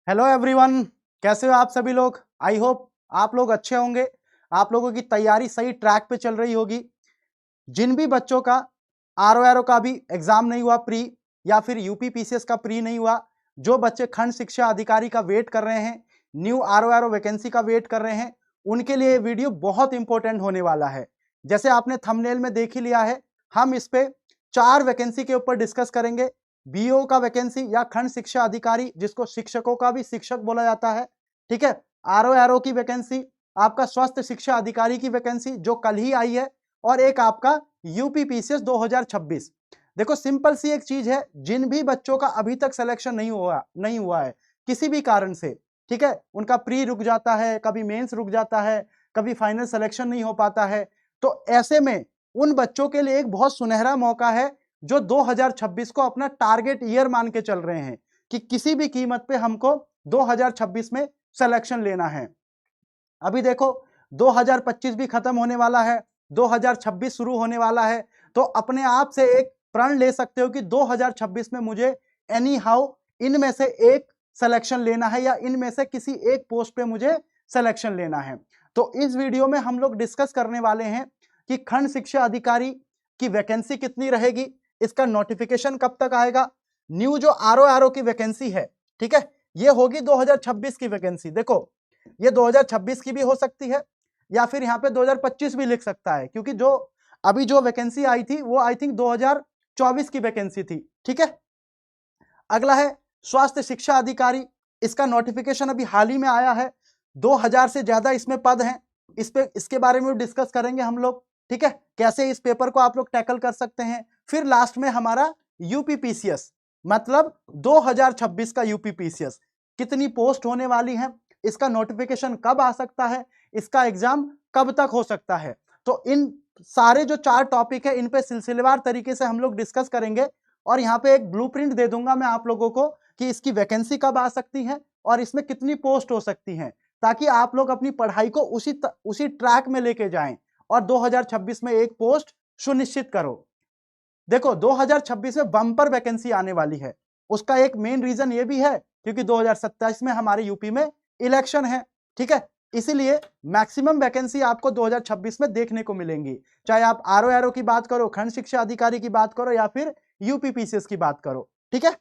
Hello everyone, कैसे हो आप सभी लोग। आई होप आप लोग अच्छे होंगे। आप लोगों की तैयारी सही ट्रैक पे चल रही होगी। जिन भी बच्चों का आरओ का भी एग्जाम नहीं हुआ प्री, या फिर यूपी पीसीएस का प्री नहीं हुआ, जो बच्चे खंड शिक्षा अधिकारी का वेट कर रहे हैं, न्यू आरओ वैकेंसी का वेट कर रहे हैं, उनके लिए ये वीडियो बहुत इंपॉर्टेंट होने वाला है। जैसे आपने थंबनेल में देख ही लिया है, हम इस पे 4 वैकेंसी के ऊपर डिस्कस करेंगे। बीओ का वैकेंसी या खंड शिक्षा अधिकारी, जिसको शिक्षकों का भी शिक्षक बोला जाता है, ठीक है। आरओ की वैकेंसी, आपका स्वास्थ्य शिक्षा अधिकारी की वैकेंसी जो कल ही आई है, और एक आपका यूपी पीसीएस 2026। देखो सिंपल सी एक चीज है, जिन भी बच्चों का अभी तक सिलेक्शन नहीं हुआ है किसी भी कारण से, ठीक है, उनका प्री रुक जाता है, कभी मेंस रुक जाता है, कभी फाइनल सिलेक्शन नहीं हो पाता है, तो ऐसे में उन बच्चों के लिए एक बहुत सुनहरा मौका है, जो 2026 को अपना टारगेट ईयर मान के चल रहे हैं कि किसी भी कीमत पे हमको 2026 में सिलेक्शन लेना है। अभी देखो 2025 भी खत्म होने वाला है, 2026 शुरू होने वाला है, तो अपने आप से एक प्रण ले सकते हो कि 2026 में मुझे एनी हाउ इनमें से एक सिलेक्शन लेना है, या इनमें से किसी एक पोस्ट पे मुझे सिलेक्शन लेना है। तो इस वीडियो में हम लोग डिस्कस करने वाले हैं कि खंड शिक्षा अधिकारी की वैकेंसी कितनी रहेगी, इसका नोटिफिकेशन कब तक आएगा, न्यू जो आरओ की वैकेंसी है, ठीक है, ये होगी 2026 की वैकेंसी। देखो ये 2026 की भी हो सकती है, या फिर यहाँ पे 2025 भी लिख सकता है, क्योंकि जो अभी जो वैकेंसी आई थी वो आई थिंक 2024 की वैकेंसी थी, ठीक है। अगला है स्वास्थ्य शिक्षा अधिकारी, इसका नोटिफिकेशन अभी हाल ही में आया है, 2000 से ज्यादा इसमें पद हैं। इसके बारे में डिस्कस करेंगे हम लोग, ठीक है, कैसे इस पेपर को आप लोग टैकल कर सकते हैं। फिर लास्ट में हमारा यूपी पीसीएस, मतलब 2026 का यूपी पीसीएस, कितनी पोस्ट होने वाली है, इसका नोटिफिकेशन कब आ सकता है, इसका एग्जाम कब तक हो सकता है। तो इन सारे जो 4 टॉपिक है, इन पे सिलसिलेवार तरीके से हम लोग डिस्कस करेंगे, और यहाँ पे एक ब्लूप्रिंट दे दूंगा मैं आप लोगों को कि इसकी वैकेंसी कब आ सकती है और इसमें कितनी पोस्ट हो सकती हैं, ताकि आप लोग अपनी पढ़ाई को उसी ट्रैक में लेके जाएं और 2026 में एक पोस्ट सुनिश्चित करो। देखो 2026 में बम्पर वैकेंसी आने वाली है, उसका एक मेन रीजन ये भी है क्योंकि 2027 में हमारे यूपी में इलेक्शन है, ठीक है। इसीलिए मैक्सिमम वैकेंसी आपको 2026 में देखने को मिलेंगी, चाहे आप आरओ की बात करो, खंड शिक्षा अधिकारी की बात करो, या फिर यूपी पीसीएस की बात करो, ठीक है।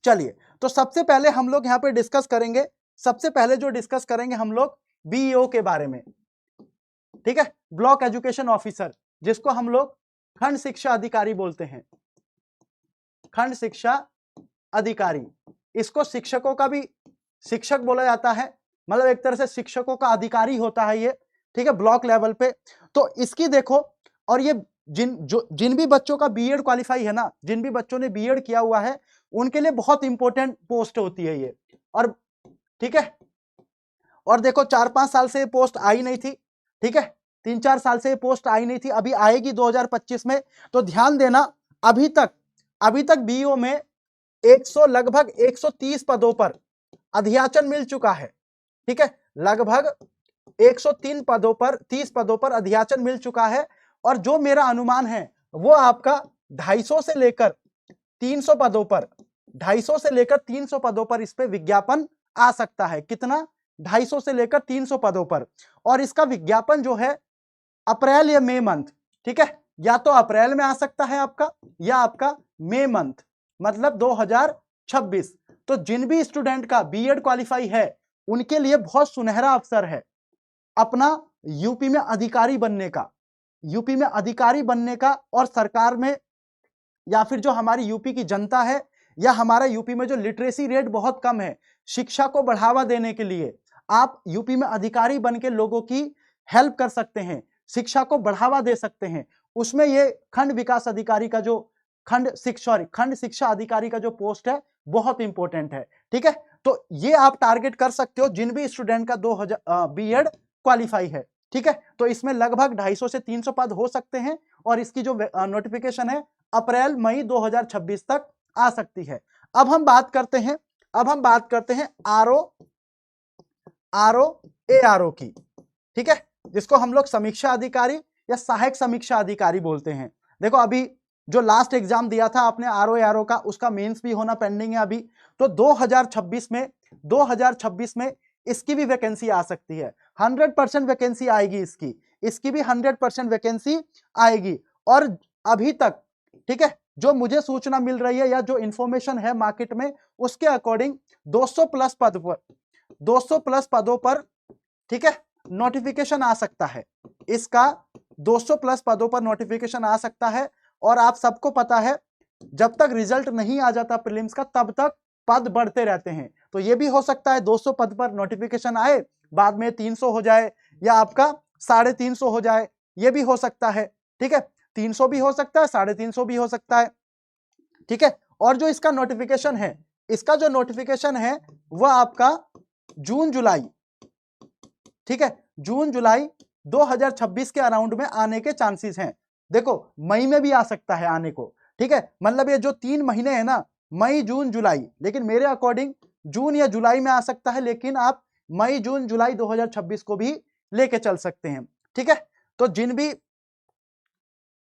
चलिए, तो सबसे पहले हम लोग यहाँ पे डिस्कस करेंगे, सबसे पहले जो डिस्कस करेंगे हम लोग बीईओ के बारे में, ठीक है, ब्लॉक एजुकेशन ऑफिसर, जिसको हम लोग खंड शिक्षा अधिकारी बोलते हैं, खंड शिक्षा अधिकारी। इसको शिक्षकों का भी शिक्षक बोला जाता है, मतलब एक तरह से शिक्षकों का अधिकारी होता है ये, ठीक है, ब्लॉक लेवल पे। तो इसकी देखो, और ये जिन भी बच्चों का बीएड क्वालिफाई है ना, जिन भी बच्चों ने बीएड किया हुआ है, उनके लिए बहुत इंपॉर्टेंट पोस्ट होती है ये, और ठीक है। और देखो 4-5 साल से ये पोस्ट आई नहीं थी, ठीक है, 3-4 साल से ये पोस्ट आई नहीं थी, अभी आएगी 2025 में। तो ध्यान देना, अभी तक बीईओ में लगभग 130 पदों पर अधियाचन मिल चुका है, ठीक है, लगभग 103 पदों पर 30 पदों पर अधियाचन मिल चुका है। और जो मेरा अनुमान है वो आपका 250 से लेकर 300 पदों पर 250 से लेकर 300 पदों पर इस पे विज्ञापन आ सकता है। कितना? 250 से लेकर 300 पदों पर। और इसका विज्ञापन जो है अप्रैल या मई मंथ, ठीक है, या तो अप्रैल में आ सकता है आपका, या आपका मई मंथ, मतलब 2026। तो जिन भी स्टूडेंट का बीएड क्वालिफाई है, उनके लिए बहुत सुनहरा अवसर है अपना यूपी में अधिकारी बनने का, यूपी में अधिकारी बनने का। और सरकार में, या फिर जो हमारी यूपी की जनता है, या हमारा यूपी में जो लिटरेसी रेट बहुत कम है, शिक्षा को बढ़ावा देने के लिए आप यूपी में अधिकारी बन के लोगों की हेल्प कर सकते हैं, शिक्षा को बढ़ावा दे सकते हैं। उसमें ये खंड विकास अधिकारी का जो खंड शिक्षा अधिकारी का जो पोस्ट है, बहुत इंपॉर्टेंट है, ठीक है। तो ये आप टारगेट कर सकते हो जिन भी स्टूडेंट का 2000 बीएड क्वालिफाई है, ठीक है। तो इसमें लगभग 250 से 300 पद हो सकते हैं, और इसकी जो नोटिफिकेशन है अप्रैल मई 2026 तक आ सकती है। अब हम बात करते हैं आरओ की, ठीक है, जिसको हम लोग समीक्षा अधिकारी या सहायक समीक्षा अधिकारी बोलते हैं। देखो अभी जो लास्ट एग्जाम दिया था आपने आरओ का, उसका मेंस भी होना पेंडिंग है अभी। तो 2026 में इसकी भी वैकेंसी आ सकती है, 100% वैकेंसी आएगी इसकी भी 100% वैकेंसी आएगी। और अभी तक, ठीक है, जो मुझे सूचना मिल रही है या जो इंफॉर्मेशन है मार्केट में, उसके अकॉर्डिंग 200 प्लस पदों पर, ठीक है, नोटिफिकेशन आ सकता है इसका। 200 प्लस पदों पर नोटिफिकेशन आ सकता है। और आप सबको पता है, जब तक रिजल्ट नहीं आ जाता प्रीलिम्स का, तब तक पद बढ़ते रहते हैं। तो ये भी हो सकता है 200 पद पर नोटिफिकेशन आए, बाद में 300 हो जाए या आपका 350 हो जाए, ये भी हो सकता है। ठीक है, 300 भी हो सकता है, 350 भी हो सकता है। ठीक है, और जो इसका नोटिफिकेशन है, इसका जो नोटिफिकेशन है वह आपका जून जुलाई, ठीक है, जून जुलाई 2026 के अराउंड में आने के चांसेस हैं। देखो, मई में भी आ सकता है आने को। ठीक है, मतलब ये जो 3 महीने हैं ना, मई जून जुलाई, लेकिन मेरे अकॉर्डिंग जून या जुलाई में आ सकता है, लेकिन आप मई जून जुलाई 2026 को भी लेके चल सकते हैं। ठीक है, तो जिन भी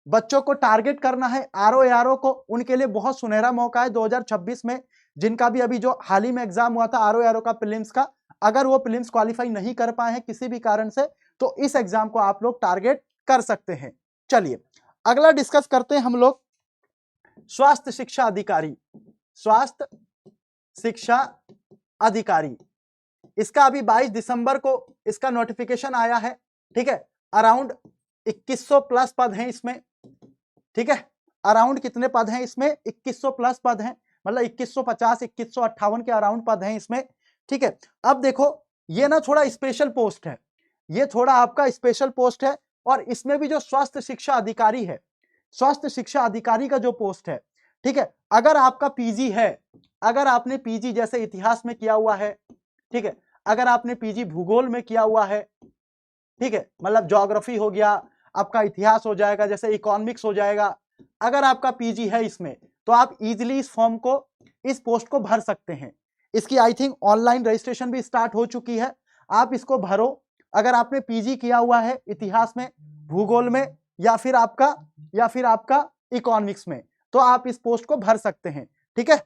बच्चों को टारगेट करना है आरओ को, उनके लिए बहुत सुनहरा मौका है 2026 में। जिनका भी अभी जो हाल ही में एग्जाम हुआ था आरओ का प्रीलिम्स का, अगर वो प्रीलिम्स क्वालिफाई नहीं कर पाए हैं किसी भी कारण से, तो इस एग्जाम को आप लोग टारगेट कर सकते हैं। चलिए अगला डिस्कस करते हैं हम लोग स्वास्थ्य शिक्षा अधिकारी। स्वास्थ्य शिक्षा अधिकारी, इसका अभी 22 दिसंबर को इसका नोटिफिकेशन आया है। ठीक है, अराउंड 2100 प्लस पद हैं इसमें। ठीक है, अराउंड कितने पद हैं इसमें? 2100 प्लस पद हैं, मतलब 2150 2158 के अराउंड पद हैं इसमें। ठीक है, अब देखो ये ना थोड़ा स्पेशल पोस्ट है, ये थोड़ा आपका स्पेशल पोस्ट है। और इसमें भी जो स्वास्थ्य शिक्षा अधिकारी है, स्वास्थ्य शिक्षा अधिकारी का जो पोस्ट है, ठीक है, अगर आपका पीजी है, अगर आपने पीजी जैसे इतिहास में किया हुआ है, ठीक है, अगर आपने पीजी भूगोल में किया हुआ है, ठीक है, मतलब ज्योग्राफी हो गया, आपका इतिहास हो जाएगा, जैसे इकोनॉमिक्स हो जाएगा, अगर आपका पीजी है इसमें, तो आप इजीली इस फॉर्म को, इस पोस्ट को भर सकते हैं। इसकी आई थिंक ऑनलाइन रजिस्ट्रेशन भी स्टार्ट हो चुकी है, आप इसको भरो। अगर आपने पीजी किया हुआ है इतिहास में, भूगोल में, या फिर आपका इकोनॉमिक्स में, तो आप इस पोस्ट को भर सकते हैं। ठीक है,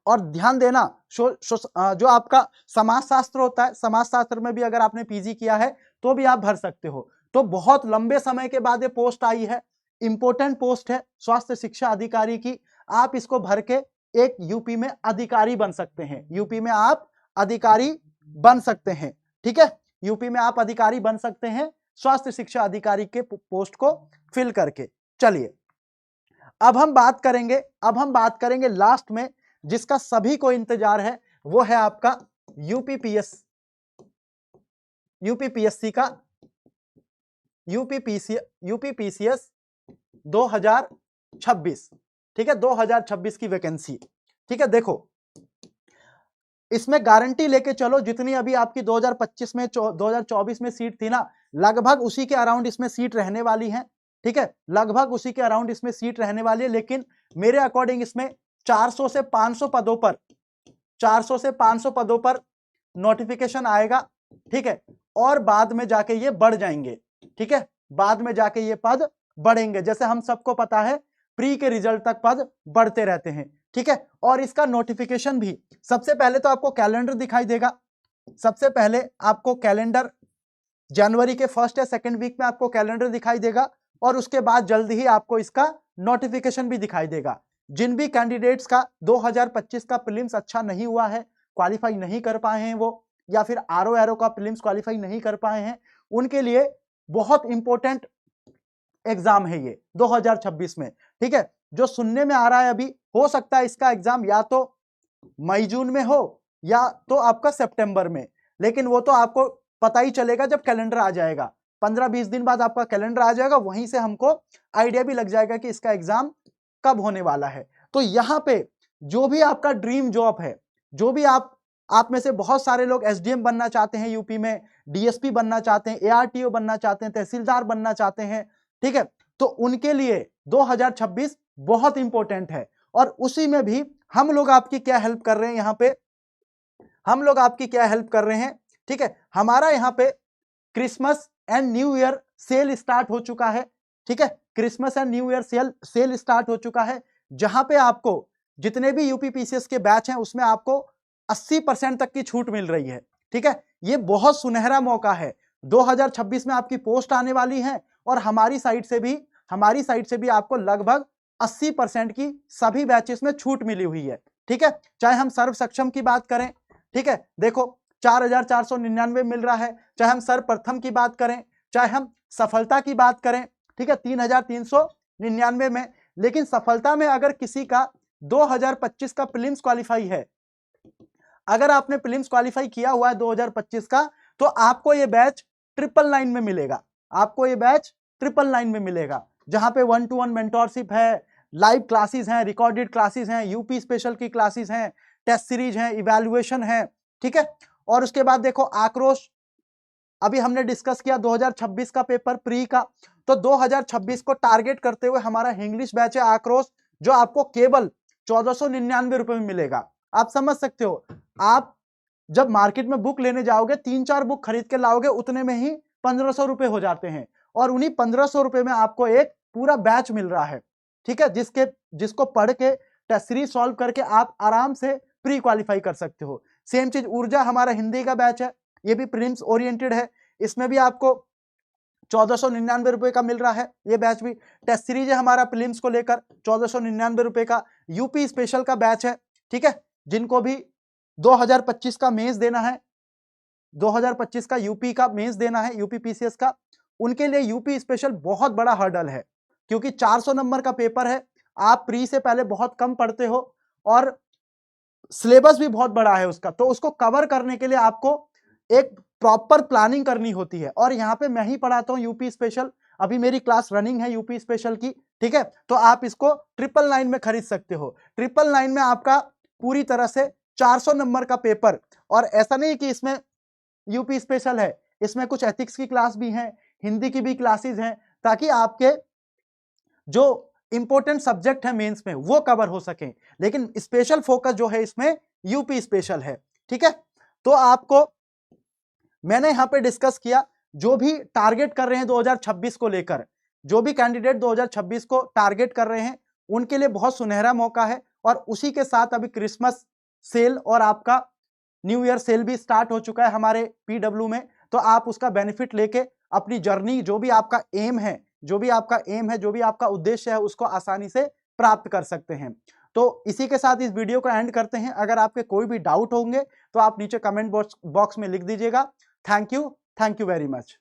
और ध्यान देना, जो आपका समाजशास्त्र होता है, समाजशास्त्र में भी अगर आपने पीजी किया है तो भी आप भर सकते हो। तो बहुत लंबे समय के बाद ये पोस्ट आई है, इंपॉर्टेंट पोस्ट है स्वास्थ्य शिक्षा अधिकारी की। आप इसको भर के एक यूपी में अधिकारी बन सकते हैं, यूपी में आप अधिकारी बन सकते हैं। ठीक है, यूपी में आप अधिकारी बन सकते हैं स्वास्थ्य शिक्षा अधिकारी के पोस्ट को फिल करके। चलिए अब हम बात करेंगे लास्ट में, जिसका सभी को इंतजार है, वो है आपका यूपीपीएससी का यूपीपीसीएस 2026। ठीक है, 2026 की वैकेंसी। ठीक है, देखो इसमें गारंटी लेके चलो, जितनी अभी आपकी 2025 में 2024 में सीट थी ना, लगभग उसी के अराउंड इसमें सीट रहने वाली है। ठीक है, लगभग उसी के अराउंड इसमें सीट रहने वाली है, लेकिन मेरे अकॉर्डिंग इसमें 400 से 500 पदों पर नोटिफिकेशन आएगा। ठीक है, और बाद में जाके ये बढ़ जाएंगे। ठीक है, बाद में जाके ये पद बढ़ेंगे, जैसे हम सबको पता है प्री के रिजल्ट तक पद बढ़ते रहते हैं। ठीक है, और इसका नोटिफिकेशन भी, सबसे पहले तो आपको कैलेंडर दिखाई देगा, सबसे पहले आपको कैलेंडर जनवरी के फर्स्ट या सेकंड वीक में आपको कैलेंडर दिखाई देगा, और उसके बाद जल्दी ही आपको इसका नोटिफिकेशन भी दिखाई देगा। जिन भी कैंडिडेट्स का 2025 का प्रीलिम्स अच्छा नहीं हुआ है, क्वालिफाई नहीं कर पाए हैं वो, या फिर आरओ का प्रीलिम्स क्वालिफाई नहीं कर पाए हैं, उनके लिए बहुत इंपॉर्टेंट एग्जाम है ये 2026 में। ठीक है, जो सुनने में आ रहा है अभी, हो सकता है इसका एग्जाम या तो मई जून में हो या तो आपका सितंबर में, लेकिन वो तो आपको पता ही चलेगा जब कैलेंडर आ जाएगा। 15-20 दिन बाद आपका कैलेंडर आ जाएगा, वहीं से हमको आइडिया भी लग जाएगा कि इसका एग्जाम कब होने वाला है। तो यहाँ पे जो भी आपका ड्रीम जॉब है, जो भी आप में से बहुत सारे लोग एसडीएम बनना चाहते हैं यूपी में, डीएसपी बनना चाहते हैं, एआरटीओ बनना चाहते हैं, तहसीलदार बनना चाहते हैं, ठीक है, तो उनके लिए 2026 बहुत इंपॉर्टेंट है। और उसी में भी हम लोग आपकी क्या हेल्प कर रहे हैं, यहाँ पे हम लोग आपकी क्या हेल्प कर रहे हैं। ठीक है, हमारा यहाँ पे Christmas and new year cell start हो चुका है। ठीक है, Christmas and new year cell start हो चुका है, जहां पे आपको जितने भी यूपीपीसीएस के बैच हैं उसमें आपको 80% तक की छूट मिल रही है। ठीक है, ये बहुत सुनहरा मौका है। 2026 में आपकी पोस्ट आने वाली है और हमारी साइड से भी आपको लगभग 80% की सभी बैचेस में छूट मिली हुई है। ठीक है, चाहे हम सर्व सक्षम की बात करें, ठीक है, देखो 4,499 मिल रहा है, चाहे हम सर्वप्रथम की बात करें, चाहे हम सफलता की बात करें, ठीक है, 3,399 में। लेकिन सफलता में अगर किसी का 2025 का प्रीलिम्स क्वालिफाई है, अगर आपने प्रीलिम्स क्वालिफाई किया हुआ है 2025 का, तो आपको ये बैच 999 में मिलेगा। आपको ये बैच 999 में मिलेगा, जहां पे 1-to-1 मेंटोरशिप है, लाइव क्लासेस हैं, रिकॉर्डेड क्लासेस हैं, यूपी स्पेशल की क्लासेस हैं, टेस्ट सीरीज हैं, इवैल्यूएशन है। ठीक है, और उसके बाद देखो आक्रोश, अभी हमने डिस्कस किया 2026 का पेपर प्री का, तो 2026 को टारगेट करते हुए हमारा इंग्लिश बैच है आक्रोश, जो आपको केवल 1499 रुपए में मिलेगा। आप समझ सकते हो, आप जब मार्केट में बुक लेने जाओगे, 3-4 बुक खरीद के लाओगे, उतने में ही 1500 रुपए हो जाते हैं, और उन्हीं 1500 रुपए में आपको एक पूरा बैच मिल रहा है। ठीक है, जिसको पढ़ के टेस्ट सीरीज सॉल्व करके आप आराम से प्री क्वालिफाई कर सकते हो। सेम चीज ऊर्जा, हमारा हिंदी का बैच है, ये भी प्रीलिम्स ओरिएंटेड है, इसमें भी आपको 1499 रुपए का मिल रहा है ये बैच भी। टेस्ट सीरीज है हमारा प्रीलिम्स को लेकर 1499 रुपए का। यूपी स्पेशल का बैच है, ठीक है, जिनको भी 2025 का मेंस देना है, 2025 का यूपी का मेंस देना है, यूपी पीसीएस का, उनके लिए यूपी स्पेशल बहुत बड़ा हर्डल है, क्योंकि 400 नंबर का पेपर है। आप प्री से पहले बहुत कम पढ़ते हो और सिलेबस भी बहुत बड़ा है उसका, तो उसको कवर करने के लिए आपको एक प्रॉपर प्लानिंग करनी होती है। और यहाँ पे मैं ही पढ़ाता हूँ यूपी स्पेशल, अभी मेरी क्लास रनिंग है यूपी स्पेशल की। ठीक है, तो आप इसको 999 में खरीद सकते हो। 999 में आपका पूरी तरह से 400 नंबर का पेपर, और ऐसा नहीं कि इसमें यूपी स्पेशल है, इसमें कुछ एथिक्स की क्लास भी है, हिंदी की भी क्लासेस हैं, ताकि आपके जो इंपॉर्टेंट सब्जेक्ट है मेंस में वो कवर हो सके। लेकिन स्पेशल फोकस जो है इसमें यूपी स्पेशल है। ठीक है, तो आपको मैंने यहां पे डिस्कस किया, जो भी टारगेट कर रहे हैं 2026 को लेकर, जो भी कैंडिडेट 2026 को टारगेट कर रहे हैं, उनके लिए बहुत सुनहरा मौका है। और उसी के साथ अभी क्रिसमस सेल और आपका न्यू ईयर सेल भी स्टार्ट हो चुका है हमारे पीडब्ल्यू में, तो आप उसका बेनिफिट लेके अपनी जर्नी, जो भी आपका एम है, जो भी आपका उद्देश्य है, उसको आसानी से प्राप्त कर सकते हैं। तो इसी के साथ इस वीडियो को एंड करते हैं। अगर आपके कोई भी डाउट होंगे तो आप नीचे कमेंट बॉक्स में लिख दीजिएगा। Thank you very much.